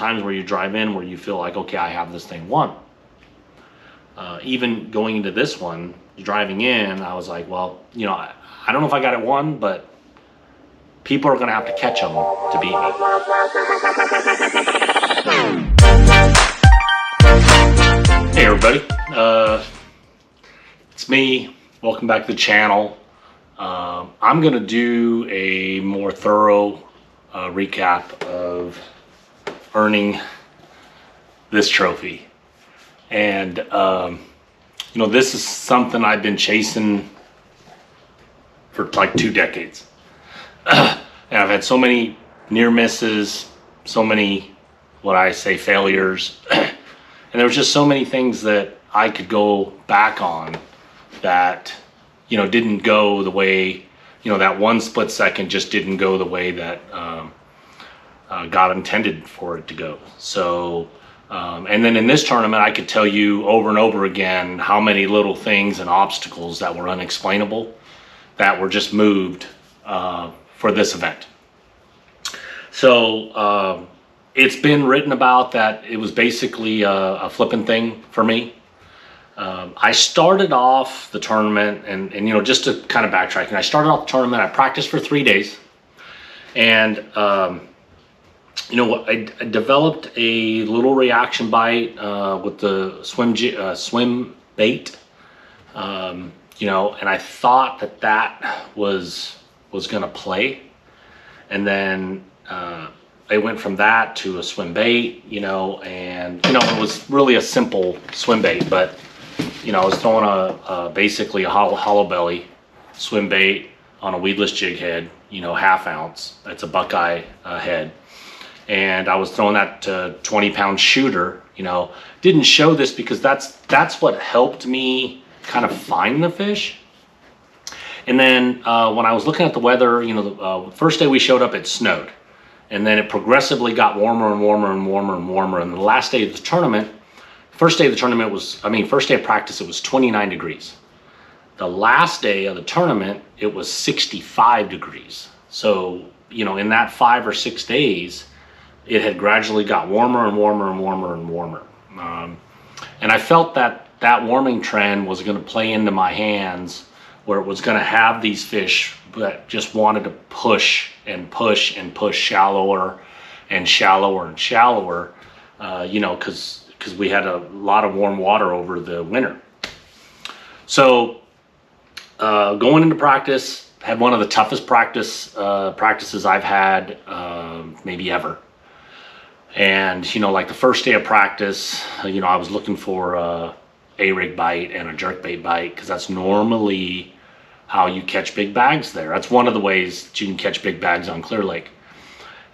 times where you drive in where you feel like, okay, I have this thing won. Even going into this one, driving in, I was like, well, you know, I don't know if I got it won, but people are going to have to catch them to beat me. Hey everybody, it's me. Welcome back to the channel. I'm going to do a more thorough recap of earning this trophy. And you know, this is something I've been chasing for like 2 decades. And I've had so many near misses, so many, what I say, failures. And there was just so many things that I could go back on that, you know, didn't go the way, you know, that one split second just didn't go the way that God intended for it to go. So, and then in this tournament, I could tell you over and over again how many little things and obstacles that were unexplainable that were just moved for this event. So it's been written about that it was basically a flipping thing for me. I started off the tournament, and you know, just to kind of backtrack, and I started off the tournament, I practiced for 3 days, and you know, I developed a little reaction bite with the swim bait, you know, and I thought that that was gonna play, and then I went from that to a swim bait, you know, and you know, it was really a simple swim bait, but you know, I was throwing basically a hollow belly swim bait on a weedless jig head, you know, 1/2 ounce. That's a Buckeye head. And I was throwing that to 20-pound shooter, you know. Didn't show this because that's what helped me kind of find the fish. And then when I was looking at the weather, you know, the first day we showed up, it snowed. And then it progressively got warmer and warmer and warmer and warmer. And the last day of the tournament, first day of the tournament was, first day of practice, it was 29 degrees. The last day of the tournament, it was 65 degrees. So, you know, in that 5 or 6 days, it had gradually got warmer and warmer and warmer and warmer. And I felt that that warming trend was going to play into my hands, where it was going to have these fish that just wanted to push and push and push shallower and shallower and shallower, you know, because we had a lot of warm water over the winter. So going into practice, had one of the toughest practices I've had maybe ever. And you know, like the first day of practice, you know, I was looking for a rig bite and a jerkbait bite, because that's normally how you catch big bags there. That's one of the ways that you can catch big bags on Clear Lake.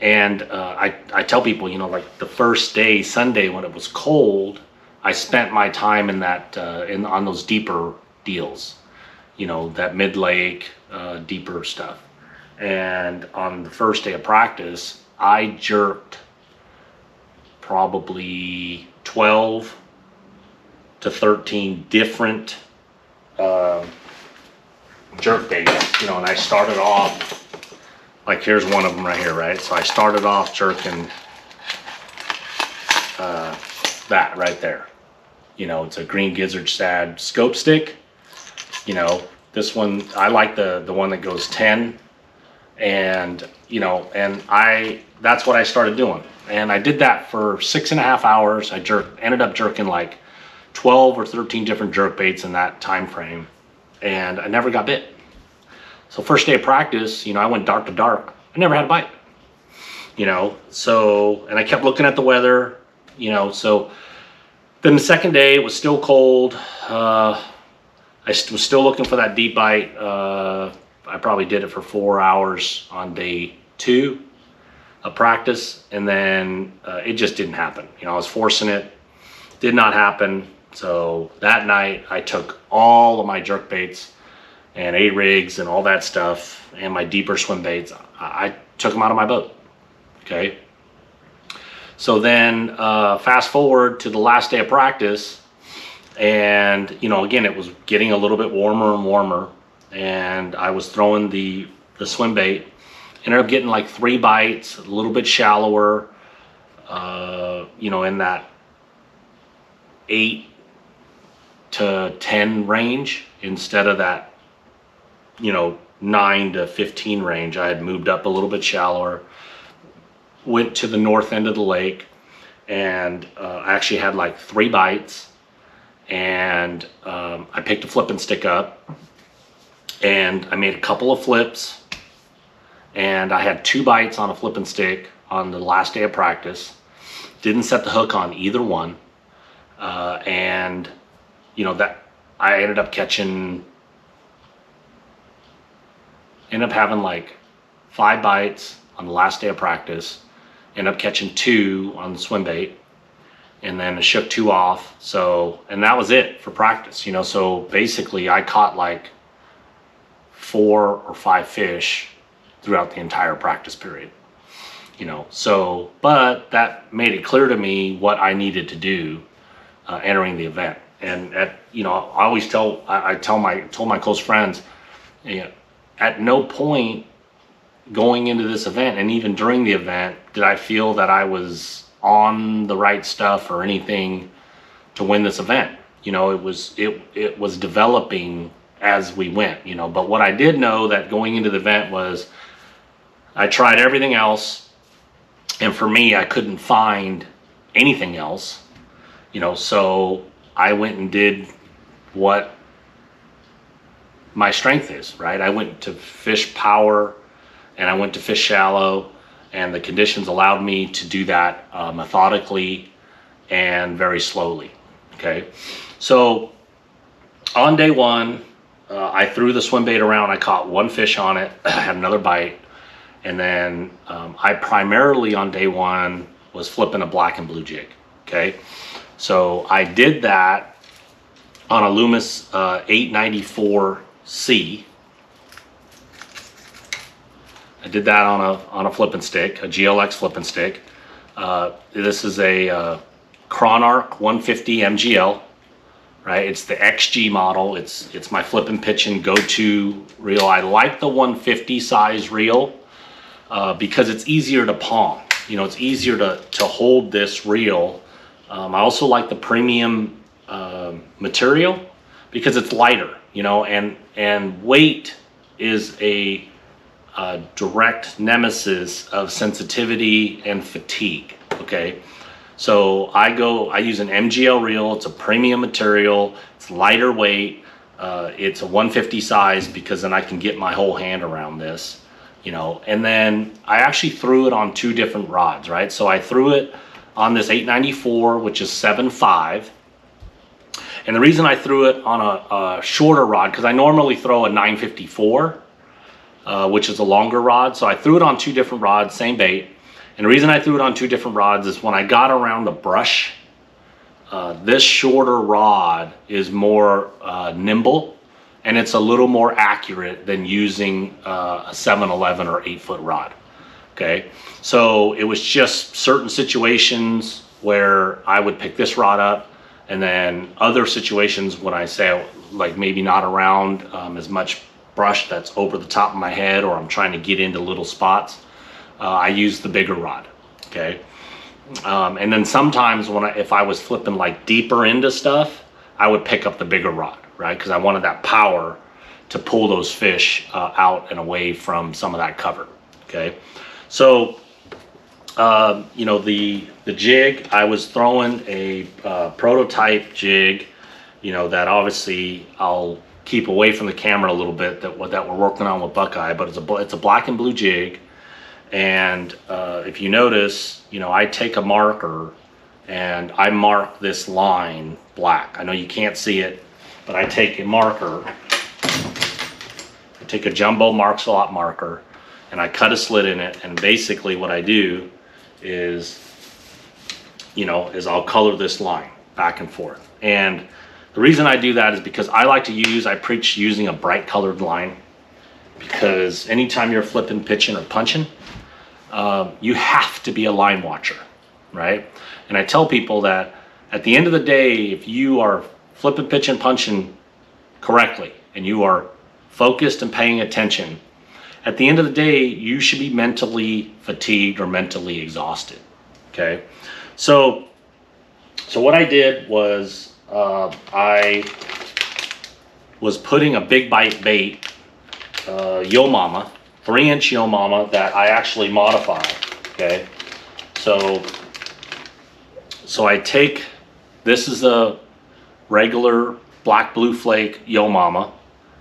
And I tell people, you know, like the first day, Sunday, when it was cold, I spent my time in that on those deeper deals, you know, that mid-lake, deeper stuff. And on the first day of practice, I jerked probably 12 to 13 different jerk baits, you know, and I started off, like here's one of them right here, right? So I started off jerking that right there. You know, it's a green gizzard shad scope stick. You know, this one, I like the one that goes 10, and you know, and that's what I started doing. And I did that for 6.5 hours. I ended up jerking like 12 or 13 different jerk baits in that time frame, and I never got bit. So first day of practice, you know, I went dark to dark. I never had a bite, you know. So, and I kept looking at the weather, you know. So then the second day, it was still cold. I was still looking for that deep bite. I probably did it for 4 hours on day 2 of practice, and then it just didn't happen. You know, I was forcing it, did not happen. So that night I took all of my jerk baits and A-rigs and all that stuff and my deeper swim baits. I took them out of my boat. Okay. So then fast forward to the last day of practice, and you know, again, it was getting a little bit warmer and warmer, and I was throwing the swim bait. Ended up getting like 3 bites, a little bit shallower, you know, in that 8 to 10 range instead of that, you know, 9 to 15 range. I had moved up a little bit shallower, went to the north end of the lake, and I actually had like 3 bites, and I picked a flipping stick up, and I made a couple of flips, and I had 2 bites on a flipping stick on the last day of practice. Didn't set the hook on either one, and you know, that I ended up having like 5 bites on the last day of practice, ended up catching 2 on the swim bait, and then I shook 2 off. So, and that was it for practice, you know. So basically I caught like 4 or 5 fish throughout the entire practice period, you know. So, but that made it clear to me what I needed to do entering the event. And you know, I always told my close friends, you know, at no point going into this event, and even during the event, did I feel that I was on the right stuff or anything to win this event. You know, it was developing as we went, you know. But what I did know that going into the event was I tried everything else, and for me, I couldn't find anything else, you know. So I went and did what my strength is, right? I went to fish power, and I went to fish shallow, and the conditions allowed me to do that methodically and very slowly. Okay, so on day 1, I threw the swim bait around. I caught 1 fish on it. I had another bite, and then I primarily on day 1 was flipping a black and blue jig. Okay, so I did that on a Loomis 894C. I did that on a flipping stick, a GLX flipping stick. This is a Chronarch 150 MGL, right? It's the XG model. It's my flipping pitching go-to reel. I like the 150 size reel because it's easier to palm. You know, it's easier to hold this reel. I also like the premium material because it's lighter, you know, and weight is a direct nemesis of sensitivity and fatigue. Okay, so I use an MGL reel. It's a premium material. It's lighter weight. It's a 150 size because then I can get my whole hand around this, you know. And then I actually threw it on 2 different rods, right? So I threw it on this 894, which is 7.5. And the reason I threw it on a shorter rod, because I normally throw a 954, which is a longer rod. So I threw it on 2 different rods, same bait. And the reason I threw it on 2 different rods is when I got around the brush, this shorter rod is more nimble, and it's a little more accurate than using a 7-11 or 8-foot rod. Okay, so it was just certain situations where I would pick this rod up, and then other situations when I say like maybe not around as much brush that's over the top of my head, or I'm trying to get into little spots, I use the bigger rod. Okay, and then sometimes if I was flipping like deeper into stuff, I would pick up the bigger rod, right? Because I wanted that power to pull those fish out and away from some of that cover. Okay, so you know, the jig, I was throwing a prototype jig, you know, that obviously I'll keep away from the camera a little bit, that we're working on with Buckeye, but it's a black and blue jig. And if you notice, you know, I take a marker and I mark this line black. I know you can't see it, but I take a marker, I take a jumbo Mark-Slot marker, and I cut a slit in it. And basically what I do is, you know, I'll color this line back and forth. And the reason I do that is because I preach using a bright colored line, because anytime you're flipping, pitching, or punching, you have to be a line watcher, right? And I tell people that at the end of the day, if you are flipping, pitching, punching correctly, and you are focused and paying attention, at the end of the day, you should be mentally fatigued or mentally exhausted. Okay, so what I did was I was putting a big bite bait, Yo Mama, 3-inch Yo Mama that I actually modify. Okay, so I take, this is a regular black blue flake Yo Mama,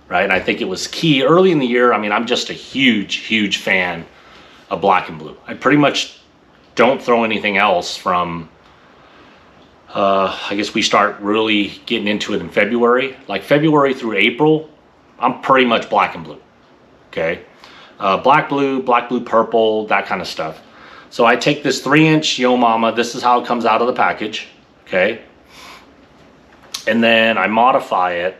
right? And I think it was key early in the year. I mean, I'm just a huge fan of black and blue. I pretty much don't throw anything else from, I guess we start really getting into it in February. Like February through April, I'm pretty much black and blue, okay? Black blue purple, that kind of stuff. So I take this 3-inch Yo Mama, this is how it comes out of the package, okay? And then I modify it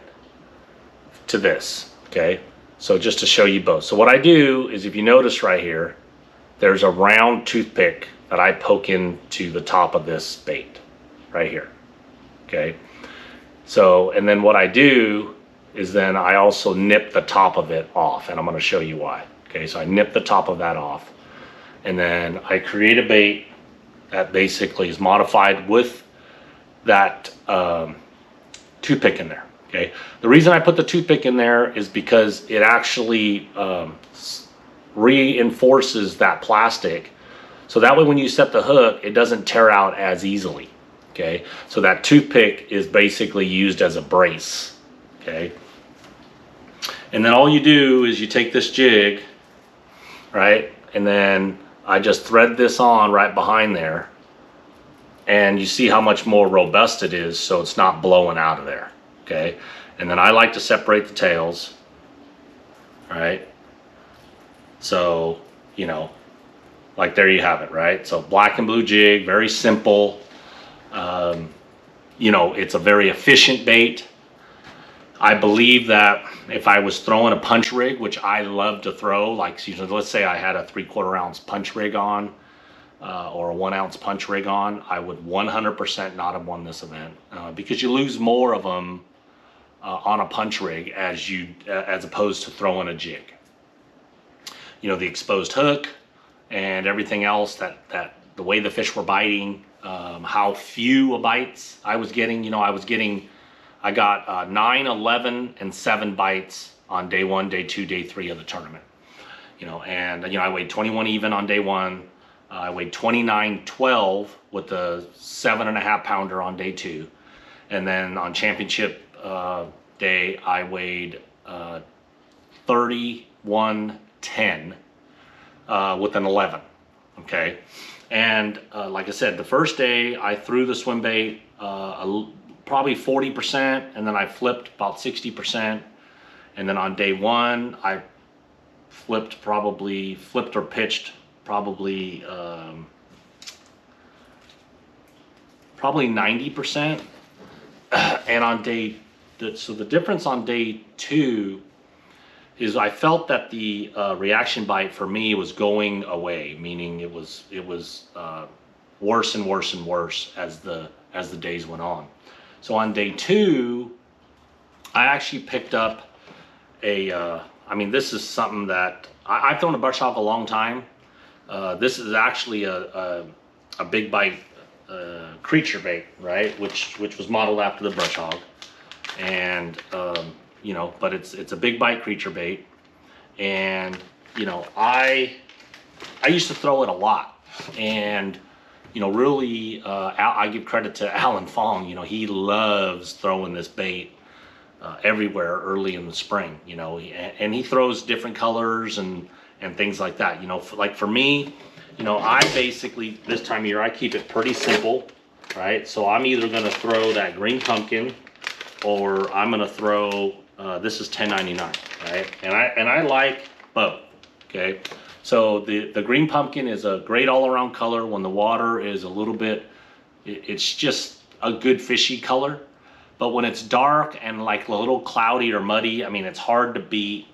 to this, okay? So just to show you both. So what I do is, if you notice right here, there's a round toothpick that I poke into the top of this bait right here, okay? So, and then what I do is then I also nip the top of it off, and I'm gonna show you why. Okay, so I nip the top of that off, and then I create a bait that basically is modified with that toothpick in there, okay? The reason I put the toothpick in there is because it actually reinforces that plastic, so that way when you set the hook, it doesn't tear out as easily, okay? So that toothpick is basically used as a brace, okay? And then all you do is you take this jig, right? And then I just thread this on right behind there, and you see how much more robust it is, so it's not blowing out of there, okay? And then I like to separate the tails, right? So, you know, like there you have it, right? So black and blue jig, very simple. You know, it's a very efficient bait. I believe that if I was throwing a punch rig, which I love to throw, like, you know, let's say I had a 3/4 ounce punch rig on, or a 1 ounce punch rig on, I would 100% not have won this event, because you lose more of them on a punch rig as opposed to throwing a jig. You know, the exposed hook and everything else, that the way the fish were biting, how few bites I was getting. You know, I got 9, 11, and 7 bites on day 1, day 2, day 3 of the tournament. You know, and you know, I weighed 21 even on day 1. I weighed 29.12 with the 7.5 pounder on day 2, and then on championship day I weighed 31.10 with an 11. Okay, and like I said, the first day I threw the swim bait probably 40%, and then I flipped about 60%, and then on day 1 I flipped or pitched probably 90%, and on so the difference on day 2 is I felt that the reaction bite for me was going away, meaning it was worse and worse and worse as the days went on. So on day 2, I actually picked up I mean, this is something that I've thrown a brush hog a long time. This is actually a big bite creature bait, right? Which was modeled after the brush hog, and you know, but it's a big bite creature bait, and you know, I used to throw it a lot, and you know, really, I give credit to Alan Fong. You know, he loves throwing this bait everywhere early in the spring. You know, and he throws different colors and things like that. You know, like for me, you know, I basically, this time of year, I keep it pretty simple, right? So I'm either going to throw that green pumpkin, or I'm going to throw this is $10.99, right? And I like both. Okay. So the green pumpkin is a great all-around color when the water is a little bit, it's just a good fishy color. But when it's dark and like a little cloudy or muddy, I mean, it's hard to beat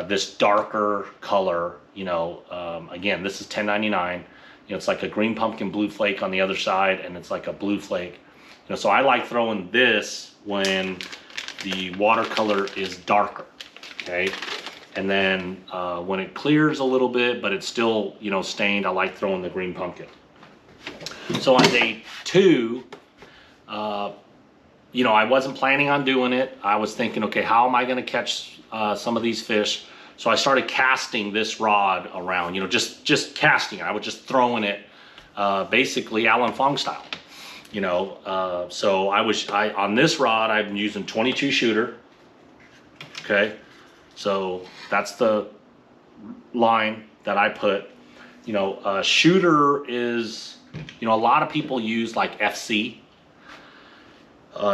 this darker color. You know, again, this is $10.99. You know, it's like a green pumpkin blue flake on the other side, and it's like a blue flake. You know, so I like throwing this when the watercolor is darker. Okay. And then when it clears a little bit, but it's still, you know, stained, I like throwing the green pumpkin. So on day 2, you know, I wasn't planning on doing it. I was thinking, okay, how am I going to catch some of these fish? So I started casting this rod around, you know, just casting. I was just throwing it basically Alan Fong style, you know. So on this rod, I'm using 22 shooter. Okay, so that's the line that I put. You know, shooter is, you know, a lot of people use like FC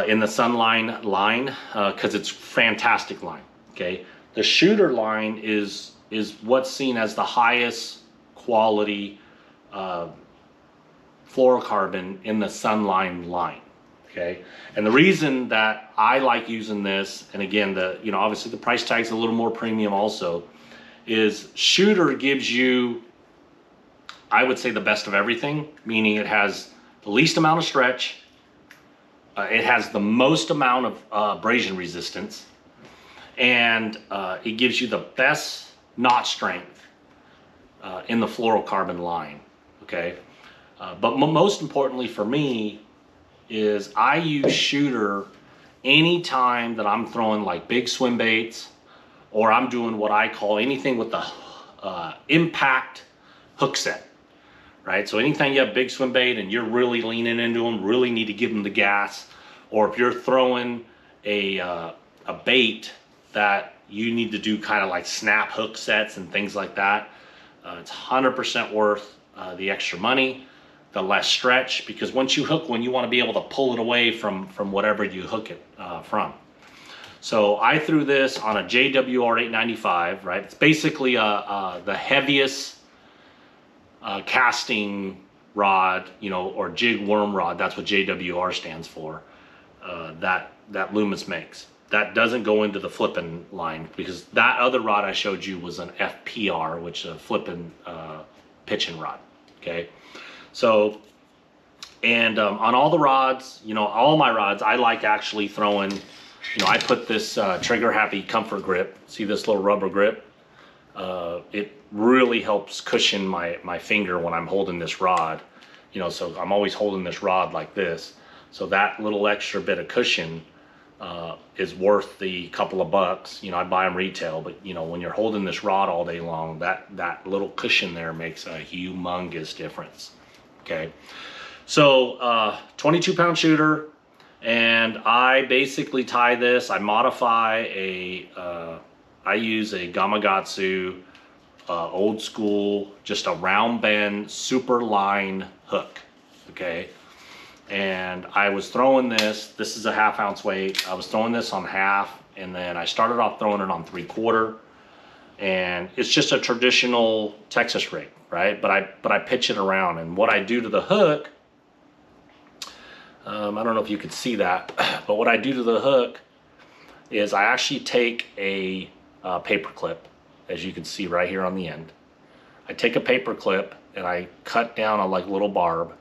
in the Sunline line because it's fantastic line. Okay, the shooter line is what's seen as the highest quality fluorocarbon in the Sunline line. Okay, and the reason that I like using this, and again, you know, obviously the price tag's a little more premium also, is shooter gives you, I would say, the best of everything, meaning it has the least amount of stretch, it has the most amount of abrasion resistance, and it gives you the best knot strength in the fluorocarbon line. Okay, but most importantly for me is I use shooter anytime that I'm throwing like big swim baits, or I'm doing what I call anything with the impact hook set, right? So anytime you have big swim bait and you're really leaning into them, really need to give them the gas, or if you're throwing a bait that you need to do kind of like snap hook sets and things like that, it's 100% worth the extra money, the less stretch, because once you hook one, you want to be able to pull it away from whatever you hook it from. So I threw this on a JWR 895, right? It's basically the heaviest casting rod, you know, or jig worm rod. That's what JWR stands for. That Loomis makes. That doesn't go into the flipping line, because that other rod I showed you was an FPR, which is a flipping pitching rod. Okay, so and on all the rods, you know, all my rods, I like actually throwing. You know, I put this trigger happy comfort grip. See this little rubber grip? It really helps cushion my finger when I'm holding this rod. You know, so I'm always holding this rod like this. So that little extra bit of cushion is worth the couple of bucks. You know, I buy them retail, but you know, when you're holding this rod all day long, that little cushion there makes a humongous difference. Okay, so 22-pound shooter. And I basically tie this, I modify I use a Gamakatsu old school, just a round bend, super line hook, okay? And I was throwing this is a 1/2 ounce weight, I was throwing this on 1/2, and then I started off throwing it on 3/4, and it's just a traditional Texas rig, right? But I pitch it around, and what I do to the hook, I don't know if you could see that, but what I do to the hook is I actually take a paper clip, as you can see right here on the end. I take a paper clip and I cut down a like little barb.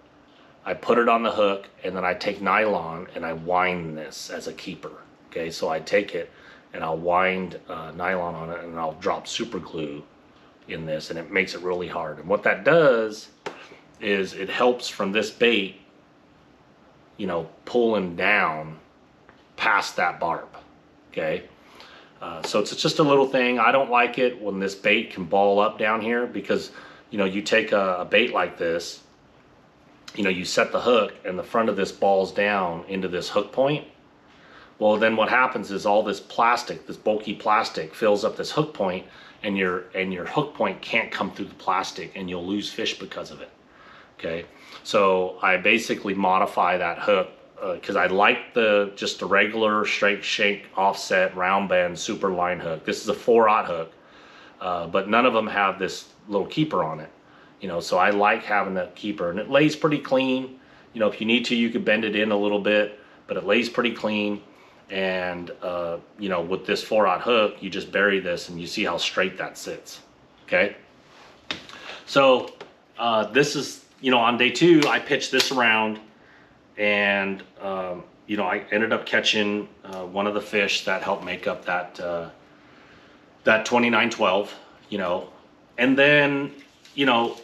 I put it on the hook, and then I take nylon and I wind this as a keeper. Okay, so I take it and I'll wind nylon on it, and I'll drop super glue in this, and it makes it really hard. And what that does is it helps from this bait, you know, pulling down past that barb. Okay, so it's just a little thing. I don't like it when this bait can ball up down here, because you know, you take a bait like this, you know, you set the hook and the front of this balls down into this hook point. Well, then what happens is all this plastic, this bulky plastic, fills up this hook point, and your hook point can't come through the plastic, and you'll lose fish because of it. Okay, so I basically modify that hook because I like just the regular straight shake offset round bend super line hook. This is a 4/0 hook, but none of them have this little keeper on it. You know, so I like having that keeper, and it lays pretty clean. You know, if you need to, you could bend it in a little bit, but it lays pretty clean. And you know, with this 4/0 hook, you just bury this and you see how straight that sits. Okay, so this is, you know, on day 2 I pitched this around, and you know, I ended up catching one of the fish that helped make up that 2912, you know. And then, you know,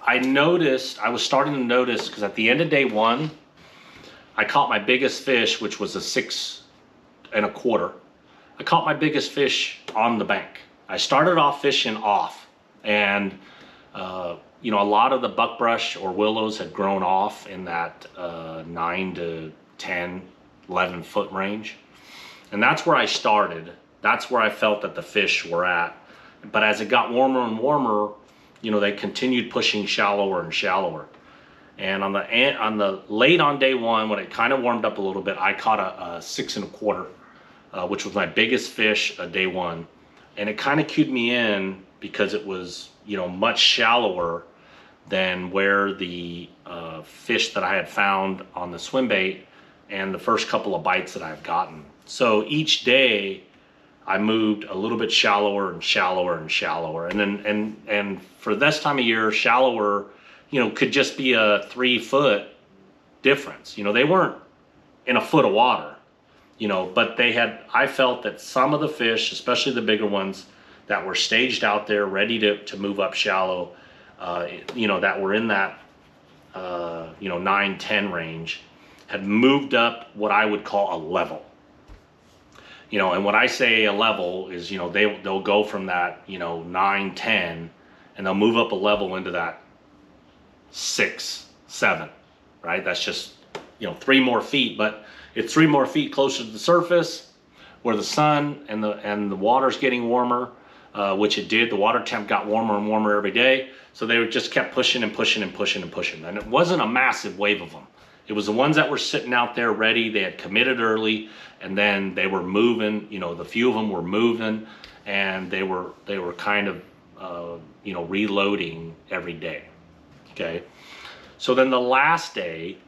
I noticed, I was starting to notice, because at the end of day one, I caught my biggest fish, which was a 6.25. I caught my biggest fish on the bank. I started off fishing off, and you know, a lot of the buckbrush or willows had grown off in that 9 to 10, 11 foot range. And that's where I started. That's where I felt that the fish were at. But as it got warmer and warmer, you know, they continued pushing shallower and shallower. And on the late on day one, when it kind of warmed up a little bit, I caught a 6.25, which was my biggest fish day one. And it kind of cued me in because it was, you know, much shallower than where the fish that I had found on the swim bait and the first couple of bites that I've gotten. So each day I moved a little bit shallower and shallower and shallower. And then, and for this time of year, shallower, you know, could just be a 3 foot difference. You know, they weren't in a foot of water, you know, but they had, I felt that some of the fish, especially the bigger ones that were staged out there, ready to move up shallow, you know, that were in that, you know, 9, 10 range, had moved up what I would call a level. You know, and when I say a level is, you know, they'll go from that, you know, 9, 10, and they'll move up a level into that 6, 7, right? That's just, you know, 3 more feet, but it's 3 more feet closer to the surface where the sun and the water's getting warmer, which it did. The water temp got warmer and warmer every day. So they just kept pushing and pushing and pushing and pushing. And it wasn't a massive wave of them. It was the ones that were sitting out there ready. They had committed early, and then they were moving. You know, the few of them were moving, and they were kind of, you know, reloading every day. Okay. So then the last day,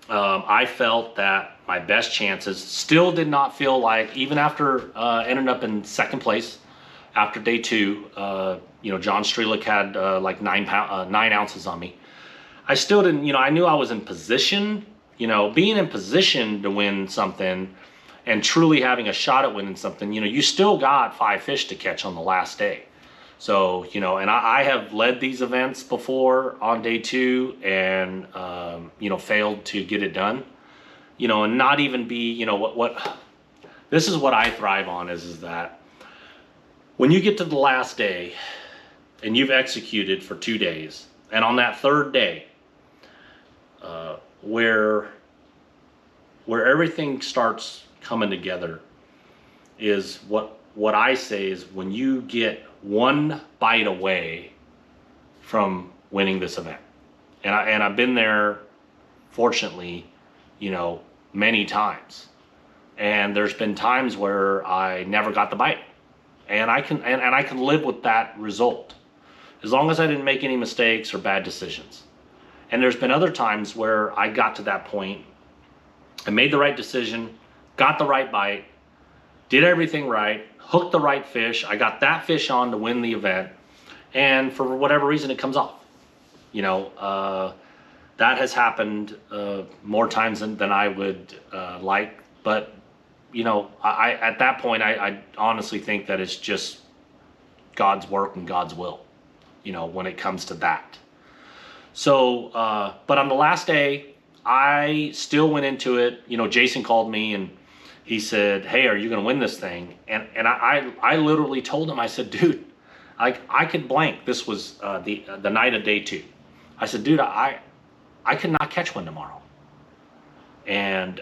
I felt that my best chances still did not feel like, even after ending up in second place after day 2, you know, John Strelick had like 9 ounces on me. I still didn't, you know, I knew I was in position, you know, being in position to win something and truly having a shot at winning something. You know, you still got 5 fish to catch on the last day. So, you know, and I have led these events before on day 2 and, you know, failed to get it done, you know, and not even be, you know, what this is what I thrive on is that when you get to the last day and you've executed for 2 days, and on that 3rd day, where everything starts coming together is what I say is when you get 1 bite away from winning this event. And I've been there, fortunately, you know, many times. And there's been times where I never got the bite. And I can live with that result, as long as I didn't make any mistakes or bad decisions. And there's been other times where I got to that point, I made the right decision, got the right bite, did everything right, hooked the right fish, I got that fish on to win the event, and for whatever reason it comes off. You know, that has happened more times than I would like, but you know, I at that point I honestly think that it's just God's work and God's will, you know, when it comes to that. So, but on the last day, I still went into it. You know, Jason called me and he said, "Hey, are you going to win this thing?" And I literally told him, I said, "Dude, I could blank." This was the night of day 2. I said, "Dude, I could not catch one tomorrow." And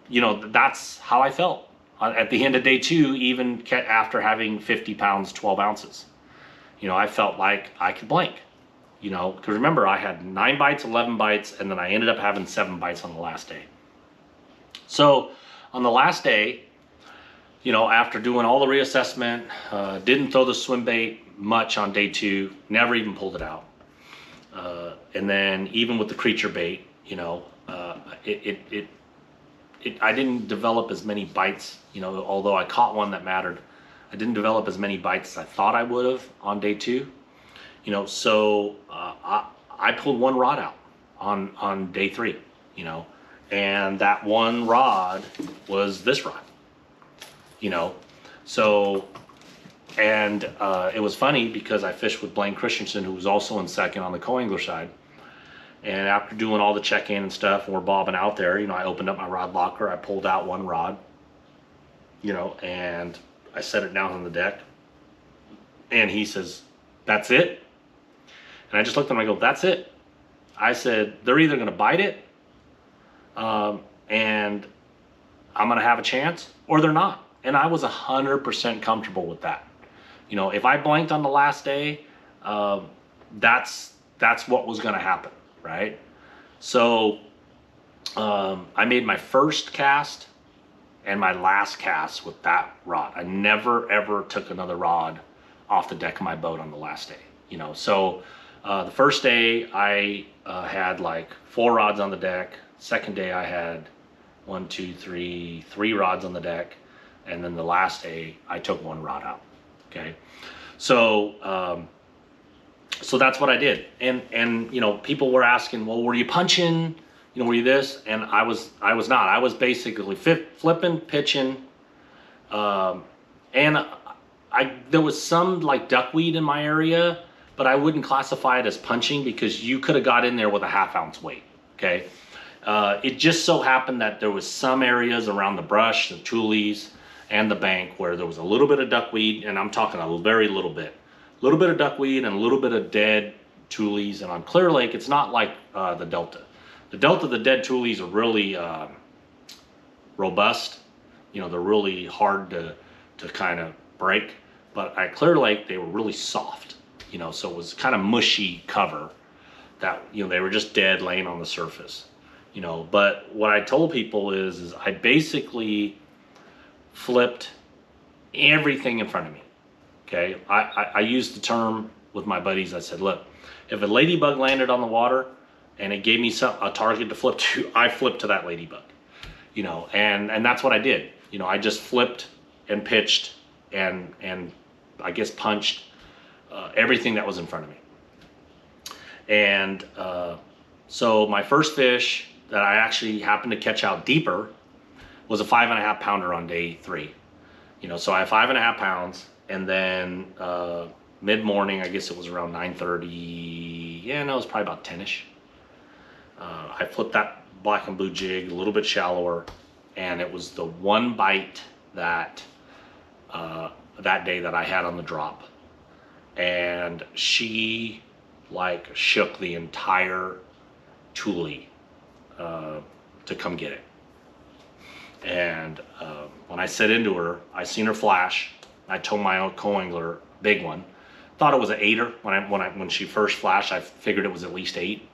you know, that's how I felt at the end of day 2, even after having 50 pounds, 12 ounces. You know, I felt like I could blank. You know, because remember, I had 9 bites, 11 bites, and then I ended up having 7 bites on the last day. So on the last day, you know, after doing all the reassessment, didn't throw the swim bait much on day 2, never even pulled it out. And then even with the creature bait, you know, I didn't develop as many bites, you know, although I caught one that mattered. I didn't develop as many bites as I thought I would have on day 2. You know, so I pulled 1 rod out on day 3, you know, and that 1 rod was this rod, you know. So And it was funny because I fished with Blaine Christensen, who was also in second on the co-angler side. And after doing all the check-in and stuff, and we're bobbing out there, you know, I opened up my rod locker, I pulled out one rod, you know, and I set it down on the deck. And he says, "That's it?" And I just looked at him, I go, "That's it." I said, "They're either gonna bite it, and I'm gonna have a chance, or they're not." And I was 100% comfortable with that. You know, if I blanked on the last day, that's what was gonna happen, right? So I made my first cast and my last cast with that rod. I never ever took another rod off the deck of my boat on the last day, you know. So the first day I had like 4 rods on the deck. Second day I had 3 rods on the deck. And then the last day I took 1 rod out. Okay. So, so that's what I did. And, you know, people were asking, well, were you punching, you know, were you this? And I was not. I was basically flipping, pitching. And there was some like duckweed in my area, but I wouldn't classify it as punching because you could have got in there with a 1/2 ounce weight. Okay. It just so happened that there was some areas around the brush, the tules, and the bank where there was a little bit of duckweed, and I'm talking a very little bit of duckweed and a little bit of dead tules. And on Clear Lake, it's not like the Delta. The Delta, the dead tules are really robust. You know, they're really hard to kind of break. But at Clear Lake, they were really soft. You know, so it was kind of mushy cover that, you know, they were just dead laying on the surface. You know, but what I told people is I basically flipped everything in front of me. Okay, I used the term with my buddies. I said, look, if a ladybug landed on the water and it gave me a target to flip to, I flipped to that ladybug. You know, and that's what I did. You know, I just flipped and pitched and I guess punched everything that was in front of me. And so my first fish that I actually happened to catch out deeper was a 5.5 pounder on day 3. You know, so I have 5.5 pounds, and then mid-morning, I guess it was around 9:30. Yeah, no, it was probably about 10ish. I flipped that black and blue jig a little bit shallower, and it was the one bite that that day that I had on the drop, and she like shook the entire tule to come get it. And when I set into her, I seen her flash. I told my own co-angler, big one, thought it was an 8er. When she first flashed, I figured it was at least 8.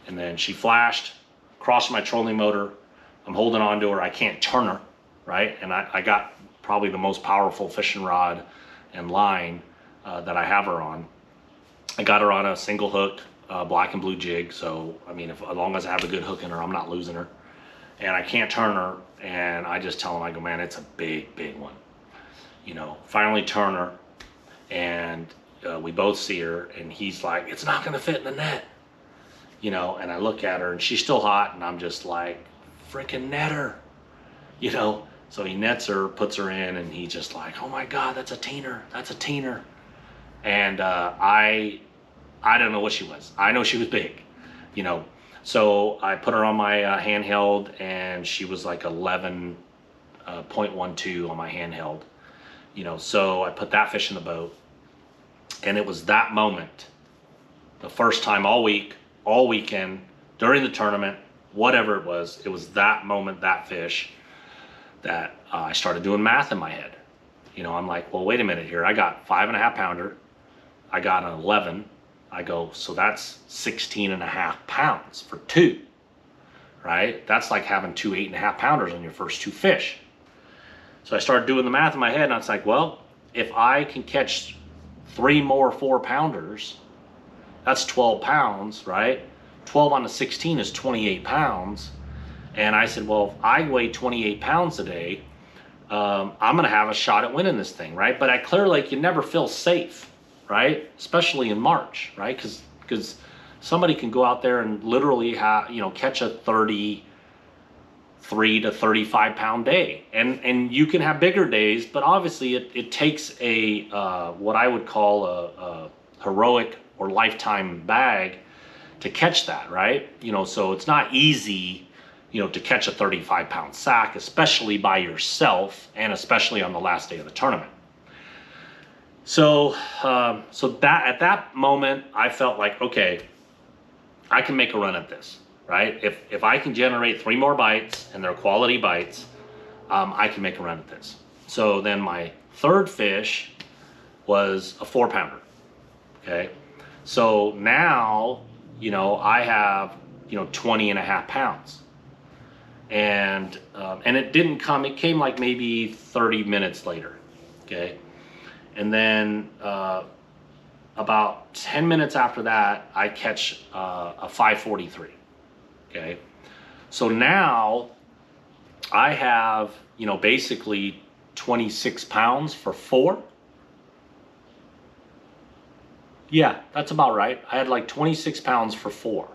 And then she flashed, crossed my trolling motor. I'm holding on to her. I can't turn her, right? And I got probably the most powerful fishing rod and line that I have her on. I got her on a single hook, black and blue jig. So, I mean, as long as I have a good hook in her, I'm not losing her. And I can't turn her. And I just tell him, I go, man, it's a big, big one. You know, finally turn her. And we both see her. And he's like, it's not going to fit in the net. You know, and I look at her and she's still hot. And I'm just like, freaking net her. You know, so he nets her, puts her in. And he's just like, oh my God, that's a teener. That's a teener. And I don't know what she was. I know she was big, you know. So I put her on my handheld, and she was like 11.12 on my handheld, you know. So I put that fish in the boat, and it was that moment, the first time all week, all weekend, during the tournament, whatever it was that moment, that fish, that I started doing math in my head. You know, I'm like, well, wait a minute here. I got 5.5 pounder. I got an 11. I go, so that's 16.5 pounds for 2, right? That's like having 2 8.5 pounders on your first 2 fish. So I started doing the math in my head, and I was like, well, if I can catch 3 more 4 pounders, that's 12 pounds, right? 12 on the 16 is 28 pounds. And I said, well, if I weigh 28 pounds today, I'm going to have a shot at winning this thing, right? But at Clear Lake, you never feel safe, right? Especially in March, right? Because somebody can go out there and literally catch a 30, 3 to 35 pound day, and you can have bigger days, but obviously it takes a what I would call a heroic or lifetime bag to catch that, right? You know, so it's not easy, you know, to catch a 35 pound sack, especially by yourself, and especially on the last day of the tournament. So that at that moment I felt like, okay, I can make a run at this, right? If I can generate 3 more bites and they're quality bites, I can make a run at this. So then my third fish was a 4 pounder. Okay, so now, you know, I have, you know, 20.5 pounds, and it didn't come. It came like maybe 30 minutes later. Okay, and then about 10 minutes after that, I catch a 543. Okay, so now I have, you know, basically 26 pounds for 4. Yeah, that's about right. I had like 26 pounds for 4.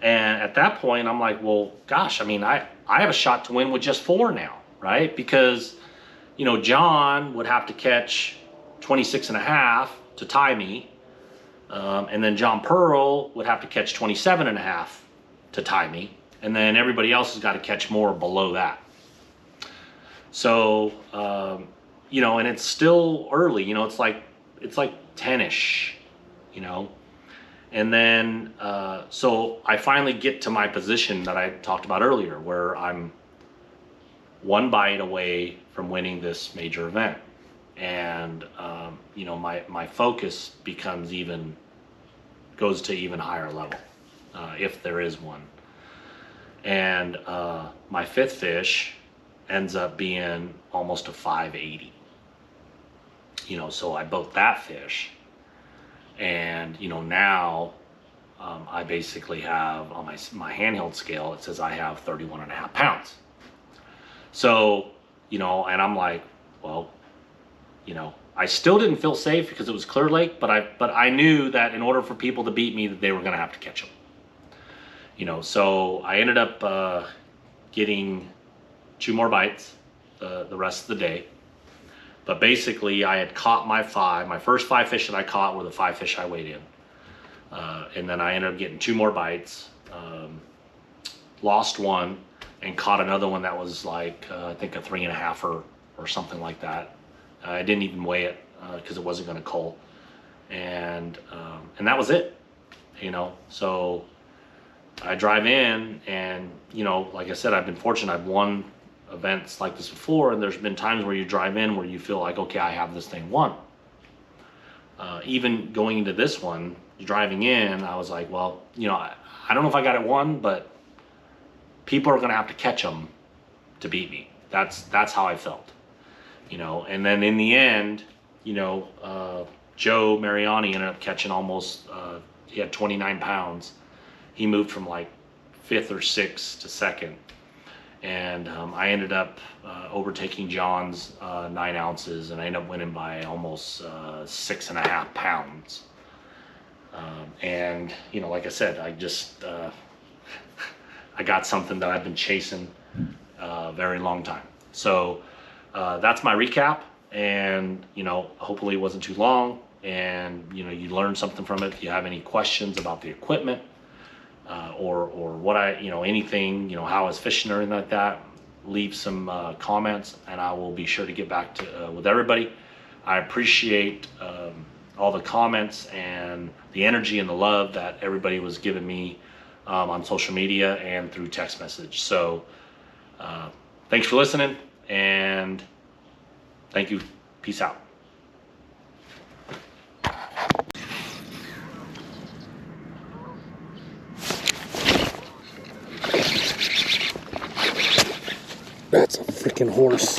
And at that point, I'm like, well, gosh, I mean, I have a shot to win with just 4 now, right? Because, you know, John would have to catch 26.5 to tie me. And then John Pearl would have to catch 27.5 to tie me. And then everybody else has got to catch more below that. So, you know, and it's still early, you know, it's like 10ish, you know. And then so I finally get to my position that I talked about earlier, where I'm 1 bite away from winning this major event. And you know, my focus goes to even higher level, if there is one. And my 5th fish ends up being almost a 580. You know, so I boat that fish, and, you know, now I basically have on my handheld scale, it says I have 31.5 pounds. So, you know, and I'm like, well, you know, I still didn't feel safe because it was Clearlake, but I knew that in order for people to beat me, that they were going to have to catch them. You know, so I ended up getting 2 more bites the rest of the day. But basically, I had caught my first 5 fish that I caught were the 5 fish I weighed in. And then I ended up getting 2 more bites, lost 1, and caught another one that was like, I think a 3.5 or something like that. I didn't even weigh it because it wasn't going to cull. And that was it, you know. So I drive in, and, you know, like I said, I've been fortunate. I've won events like this before, and there's been times where you drive in where you feel like, okay, I have this thing won. Even going into this one, driving in, I was like, well, you know, I don't know if I got it won, but people are going to have to catch them to beat me. That's how I felt, you know. And then in the end, you know, Joe Mariani ended up catching almost, he had 29 pounds. He moved from like 5th or 6th to 2nd. And I ended up overtaking John's 9 ounces, and I ended up winning by almost 6.5 pounds. And, you know, like I said, I just, I got something that I've been chasing a very long time. So that's my recap, and, you know, hopefully it wasn't too long, and, you know, you learned something from it. If you have any questions about the equipment, or what you know, anything, you know, how I was fishing or anything like that, leave some comments, and I will be sure to get back to with everybody. I appreciate all the comments and the energy and the love that everybody was giving me on social media and through text message. So thanks for listening, and thank you. Peace out. That's a freaking horse.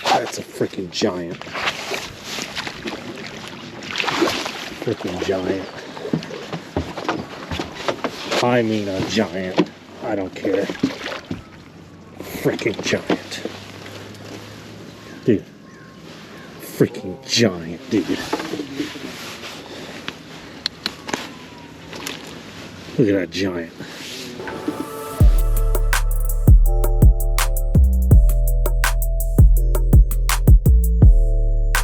That's a freaking giant. Freaking giant. I mean a giant. I don't care. Freaking giant. Dude. Freaking giant, dude. Look at that giant.